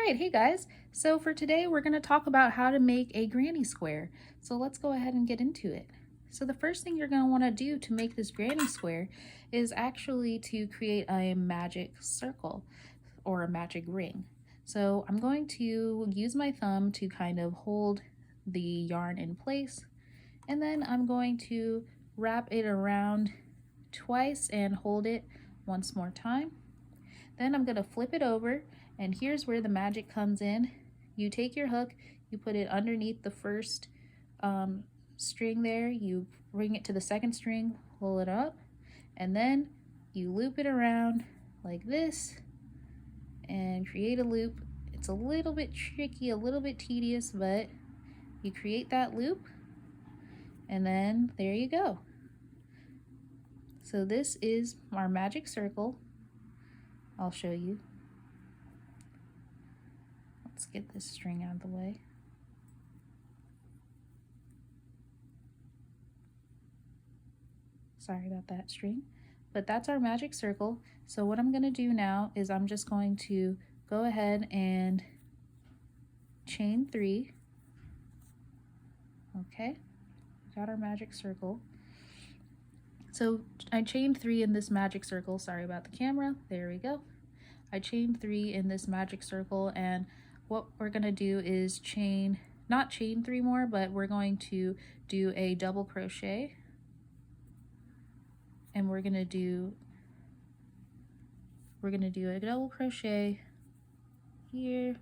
right, hey guys. So for today, we're going to talk about how to make a granny square. So let's go ahead and get into it. So the first thing you're going to want to do to make this granny square is actually to create a magic circle or a magic ring. So I'm going to use my thumb to kind of hold the yarn in place, and then I'm going to wrap it around twice and hold it once more time. Then I'm going to flip it over, and here's where the magic comes in. You take your hook, you put it underneath the first string there, you bring it to the second string, pull it up, and then you loop it around like this and create a loop. It's a little bit tricky, a little bit tedious, but you create that loop, and then there you go. So this is our magic circle. I'll show you. Let's get this string out of the way. Sorry about that string, but that's our magic circle. So what I'm going to do now is I'm just going to go ahead and chain 3. Okay, got our magic circle. So I chained 3 in this magic circle. Sorry about the camera. There we go. I chained 3 in this magic circle, and what we're going to do is not chain 3 more, but we're going to do a double crochet, and we're going to do a double crochet here,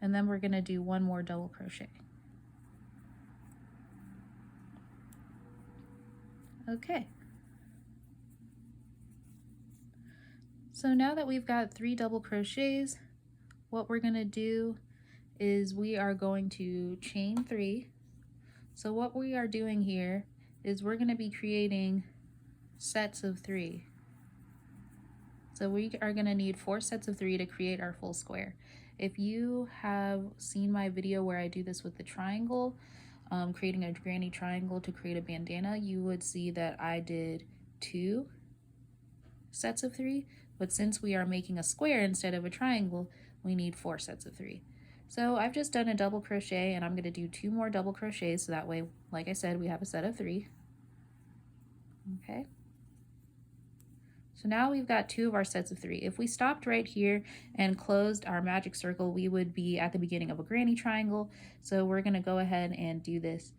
and then we're going to do one more double crochet. Okay. So now that we've got 3 double crochets, what we're going to do is we are going to chain 3. So what we are doing here is we're going to be creating sets of 3. So we are going to need 4 sets of 3 to create our full square. If you have seen my video where I do this with the triangle, creating a granny triangle to create a bandana, you would see that I did 2 sets of 3, but since we are making a square instead of a triangle, we need 4 sets of 3. So I've just done a double crochet, and I'm going to do 2 more double crochets, so that way, like I said, we have a set of 3. Okay. So now we've got 2 of our sets of 3. If we stopped right here and closed our magic circle, we would be at the beginning of a granny triangle. So we're going to go ahead and do this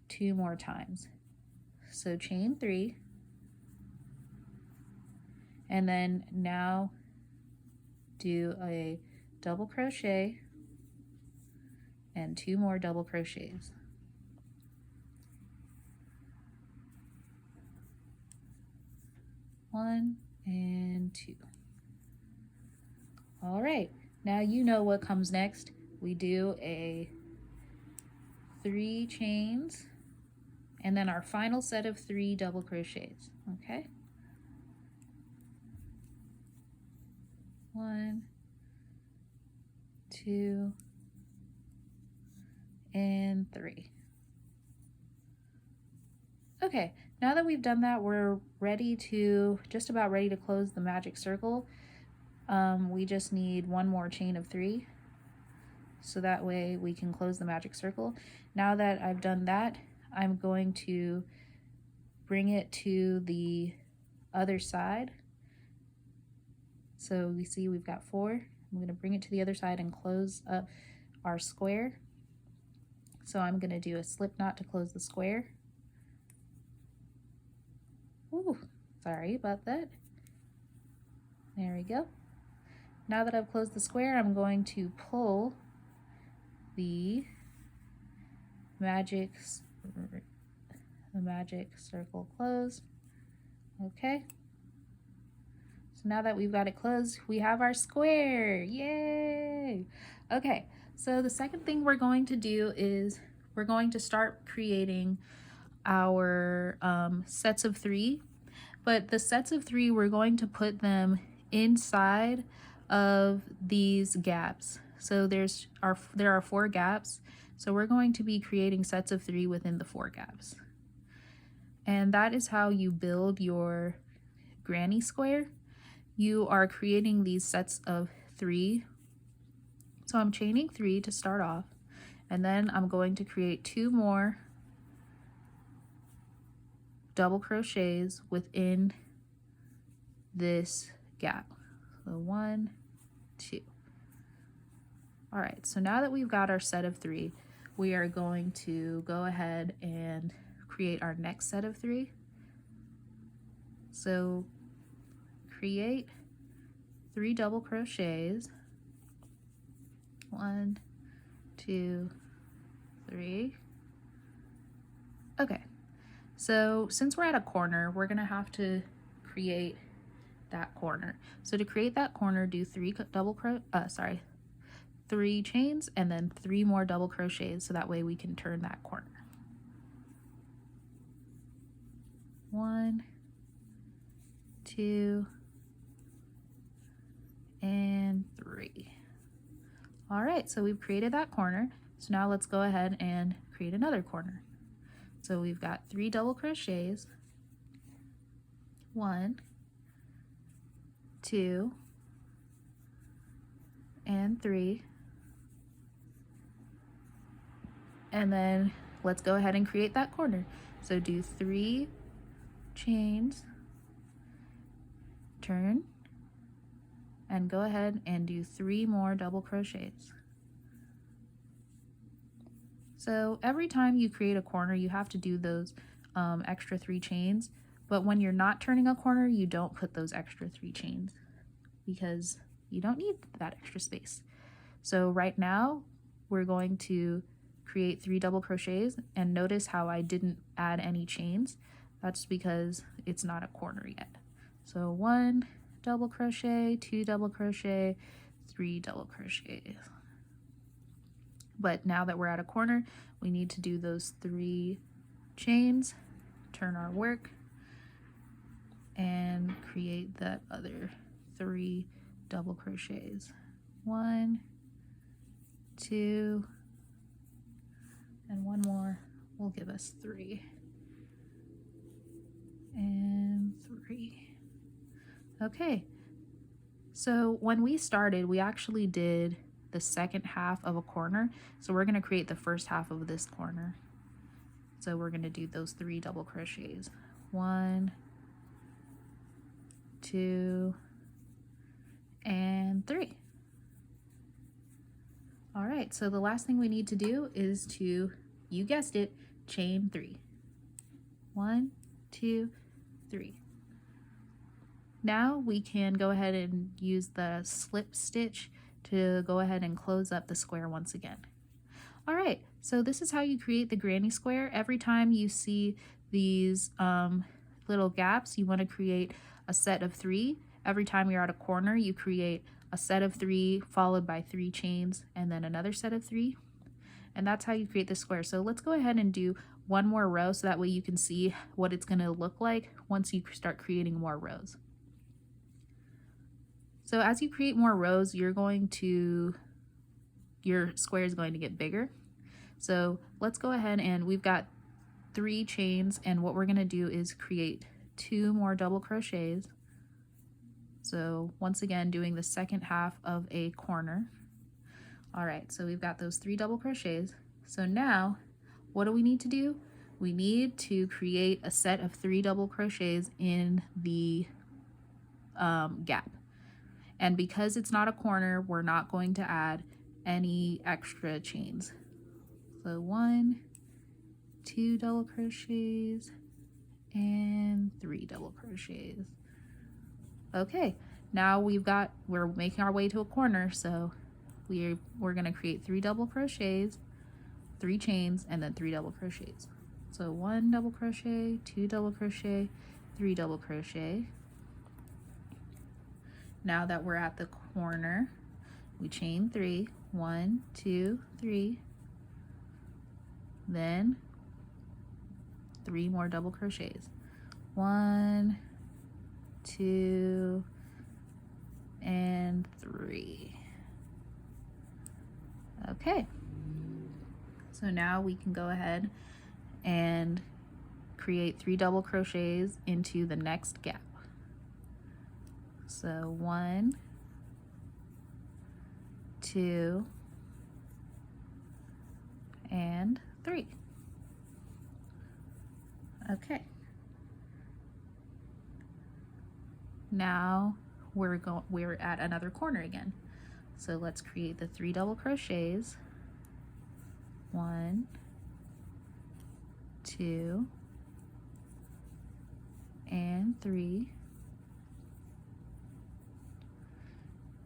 2 more times. So chain 3, and then now do a double crochet and 2 more double crochets. One and 2. All right, now you know what comes next. We do a 3 chains and then our final set of 3 double crochets. Okay, 1, 2, and 3. Okay, now that we've done that, we're just about ready to close the magic circle. We just need 1 more chain of 3, so that way we can close the magic circle. Now that I've done that, I'm going to bring it to the other side. So we see we've got 4. I'm going to bring it to the other side and close up our square. So I'm going to do a slip knot to close the square. Ooh, sorry about that. There we go. Now that I've closed the square, I'm going to pull the magic circle closed. Okay. So now that we've got it closed, we have our square. Yay! Okay, so the second thing we're going to do is we're going to start creating our sets of 3, but the sets of 3, we're going to put them inside of these gaps. So there are 4 gaps, so we're going to be creating sets of 3 within the 4 gaps. And that is how you build your granny square. You are creating these sets of 3. So I'm chaining 3 to start off, and then I'm going to create 2 more double crochets within this gap. So 1, 2. All right, so now that we've got our set of 3, we are going to go ahead and create our next set of 3. So create 3 double crochets. 1, 2, 3. Okay, so since we're at a corner, we're gonna have to create that corner. So to create that corner, do 3 3 chains and then 3 more double crochets, so that way we can turn that corner. 1, 2, and 3. All right, so we've created that corner. So now let's go ahead and create another corner. So we've got 3 double crochets, 1, 2, and 3. And then let's go ahead and create that corner. So do 3 chains, turn, and go ahead and do 3 more double crochets. So every time you create a corner, you have to do those extra 3 chains, but when you're not turning a corner, you don't put those extra 3 chains because you don't need that extra space. So right now, we're going to create 3 double crochets, and notice how I didn't add any chains. That's because it's not a corner yet. So 1 double crochet, 2 double crochet, 3 double crochets. But now that we're at a corner, we need to do those 3 chains, turn our work, and create that other 3 double crochets. 1, 2, and 1 more will give us 3. And 3. Okay, so when we started, we actually did the second half of a corner. So we're gonna create the first half of this corner. So we're gonna do those 3 double crochets. 1, 2, and 3. All right, so the last thing we need to do is to, you guessed it, chain 3. 1, 2, 3. Now we can go ahead and use the slip stitch to go ahead and close up the square once again. All right, so this is how you create the granny square. Every time you see these little gaps, you want to create a set of 3. Every time you're at a corner, you create a set of 3 followed by 3 chains and then another set of 3. And that's how you create the square. So let's go ahead and do 1 more row so that way you can see what it's going to look like once you start creating more rows. So as you create more rows, your square is going to get bigger. So let's go ahead, and we've got 3 chains, and what we're going to do is create 2 more double crochets. So once again, doing the second half of a corner. All right, so we've got those 3 double crochets. So now what do we need to do? We need to create a set of 3 double crochets in the gap. And because it's not a corner, we're not going to add any extra chains. So 1, 2 double crochets, and 3 double crochets. Okay, now we're making our way to a corner, so we're gonna create 3 double crochets, 3 chains, and then 3 double crochets. So 1 double crochet, 2 double crochet, 3 double crochet. Now that we're at the corner, we chain 3, 1, 2, 3, then 3 more double crochets. 1, 2, and 3. Okay, so now we can go ahead and create 3 double crochets into the next gap. So 1, 2, and 3. Okay. Now we're at another corner again. So let's create the 3 double crochets. 1, 2, and 3.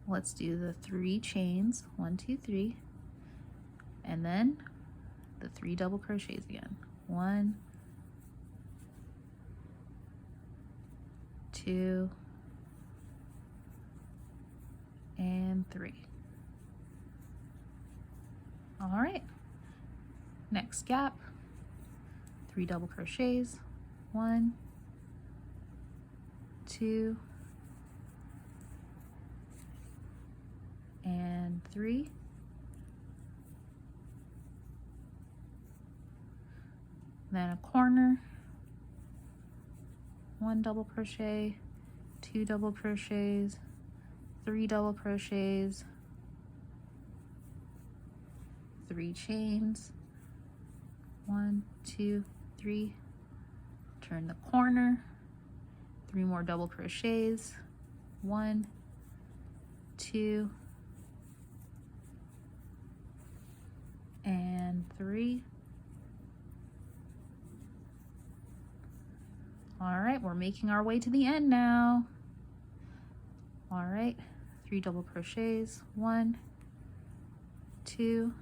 Let's do the 3 chains, 1, 2, 3, and then the 3 double crochets again. 1, 2, and 3. All right, next gap, 3 double crochets, 1, 2, and 3. Then a corner, 1 double crochet, 2 double crochets, 3 double crochets, 3 chains, 1, 2, 3, turn the corner, 3 more double crochets, 1, 2, and 3. All right, we're making our way to the end now. All right, 3 double crochets, 1, 2,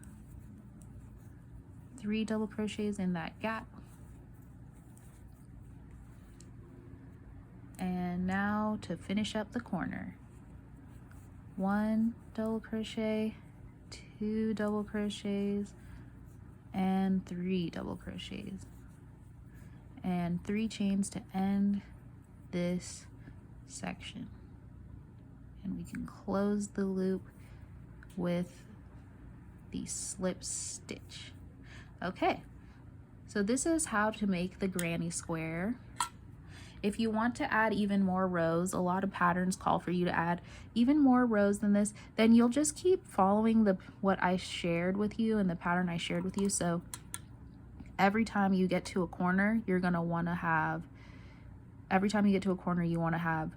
3 double crochets in that gap. And now to finish up the corner, 1 double crochet, 2 double crochets, and 3 double crochets, and 3 chains to end this section. And we can close the loop with the slip stitch. Okay, so this is how to make the granny square. If you want to add even more rows, a lot of patterns call for you to add even more rows than this, then you'll just keep following what I shared with you and the pattern I shared with you. So every time you get to a corner, you're gonna wanna have, every time you get to a corner, you wanna have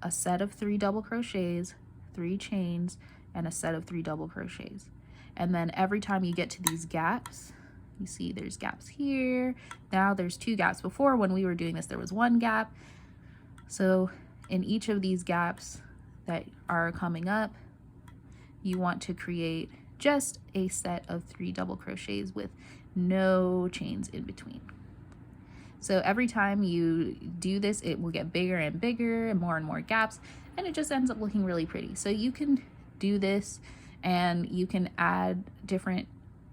a set of 3 double crochets, 3 chains, and a set of 3 double crochets. And then every time you get to these gaps, you see there's gaps here. Now there's 2 gaps. Before, when we were doing this, there was 1 gap. So in each of these gaps that are coming up, you want to create just a set of 3 double crochets with no chains in between. So every time you do this, it will get bigger and bigger and more gaps, and it just ends up looking really pretty. So you can do this, and you can add different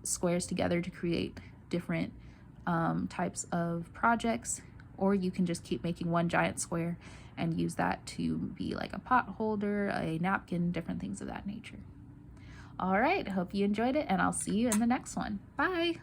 squares together to create different types of projects, or you can just keep making one giant square and use that to be like a pot holder, a napkin, different things of that nature. All right, I hope you enjoyed it, and I'll see you in the next one. Bye.